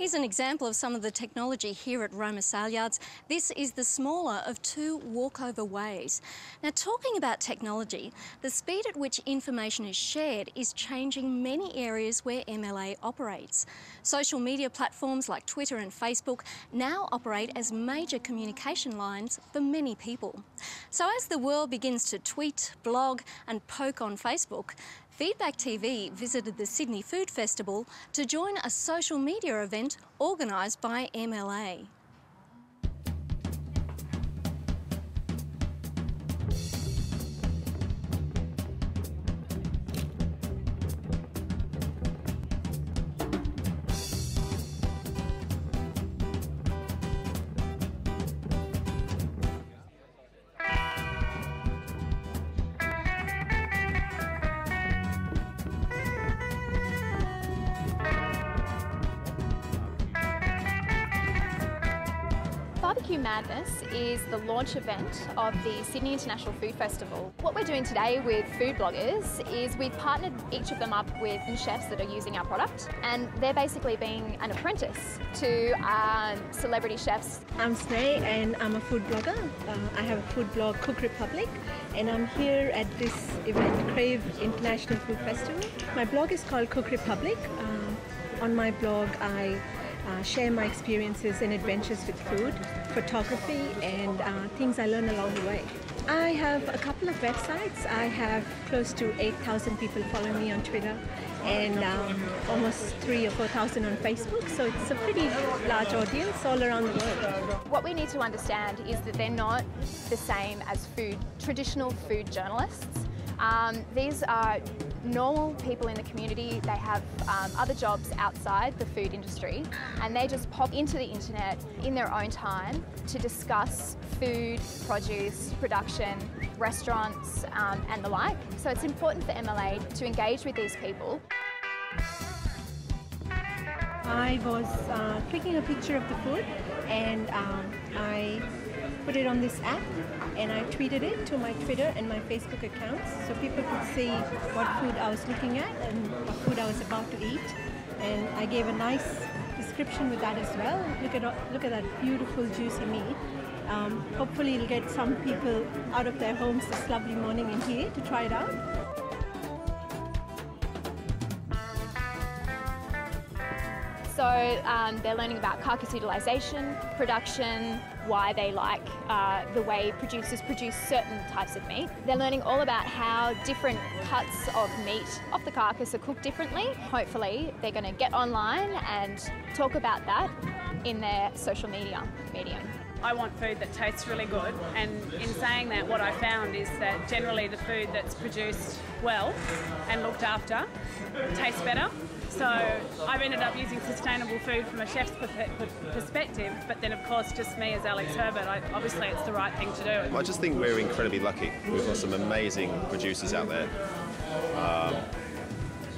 Here's an example of some of the technology here at Roma Saleyards. This is the smaller of two walkover ways. Now, talking about technology, the speed at which information is shared is changing many areas where MLA operates. Social media platforms like Twitter and Facebook now operate as major communication lines for many people. So as the world begins to tweet, blog and poke on Facebook, Feedback TV visited the Sydney Food Festival to join a social media event organised by MLA. Barbecue Madness is the launch event of the Sydney International Food Festival. What we're doing today with food bloggers is we've partnered each of them up with chefs that are using our product, and they're basically being an apprentice to celebrity chefs. I'm Sneh and I'm a food blogger. I have a food blog, Cook Republic, and I'm here at this event, Crave International Food Festival. My blog is called Cook Republic. On my blog, I share my experiences and adventures with food, photography and things I learn along the way. I have a couple of websites. I have close to 8,000 people following me on Twitter and almost 3,000 or 4,000 on Facebook, so it's a pretty large audience all around the world. What we need to understand is that they're not the same as traditional food journalists. These are normal people in the community. They have other jobs outside the food industry, and they just pop into the internet in their own time to discuss food, produce, production, restaurants and the like. So it's important for MLA to engage with these people. I was clicking a picture of the food and I put it on this app and I tweeted it to my Twitter and my Facebook accounts so people could see what food I was looking at and what food I was about to eat. And I gave a nice description with that as well. Look at that beautiful juicy meat. Hopefully it'll get some people out of their homes this lovely morning in here to try it out. So they're learning about carcass utilisation, production, why they like the way producers produce certain types of meat. They're learning all about how different cuts of meat off the carcass are cooked differently. Hopefully they're going to get online and talk about that in their social media medium. I want food that tastes really good, and in saying that, what I found is that generally the food that's produced well and looked after tastes better. So I've ended up using sustainable food from a chef's perspective, but then of course just me as Alex Herbert, obviously it's the right thing to do. I just think we're incredibly lucky. We've got some amazing producers out there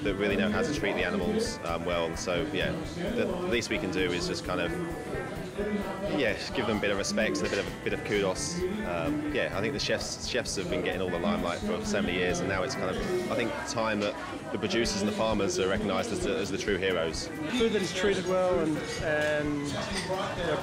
that really know how to treat the animals well, and so yeah, the least we can do is just kind of give them a bit of respect and a bit of kudos. I think the chefs have been getting all the limelight for so many years, and now it's kind of, I think, time that the producers and the farmers are recognised as the true heroes. Food that is treated well and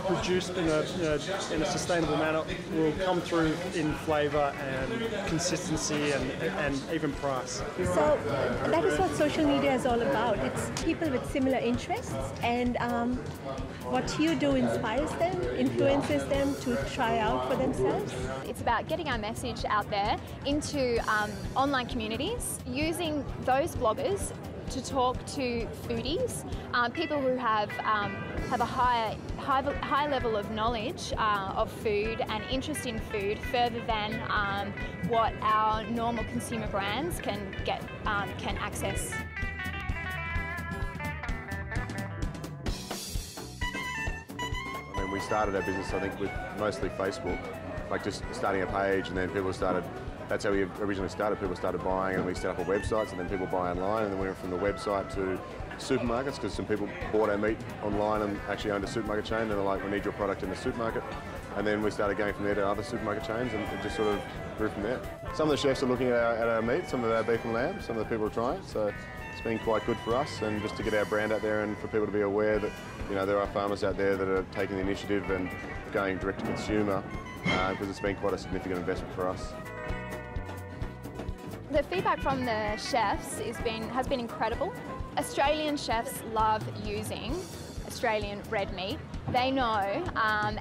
produced in a sustainable manner will come through in flavour and consistency and even price. So that is what social media is all about. It's people with similar interests, and what you do inspires them, influences them to try out for themselves. It's about getting our message out there into online communities, using those bloggers to talk to foodies, people who have a high level of knowledge of food and interest in food, further than what our normal consumer brands can access. We started our business, I think, with mostly Facebook, like just starting a page, and then people started, that's how we originally started. People started buying, and we set up a website, and then people buy online, and then we went from the website to supermarkets, because some people bought our meat online and actually owned a supermarket chain, and they're like, we need your product in the supermarket. And then we started going from there to other supermarket chains, and it just sort of grew from there. Some of the chefs are looking at our meat, some of our beef and lamb, some of the people are trying, so it's it's been quite good for us, and just to get our brand out there and for people to be aware that, you know, there are farmers out there that are taking the initiative and going direct to consumer, because it's been quite a significant investment for us. The feedback from the chefs has been incredible. Australian chefs love using Australian red meat. They know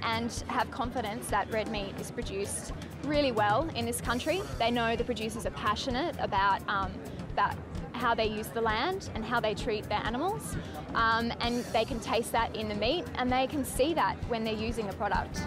and have confidence that red meat is produced really well in this country. They know the producers are passionate about how they use the land and how they treat their animals, and they can taste that in the meat, and they can see that when they're using a product.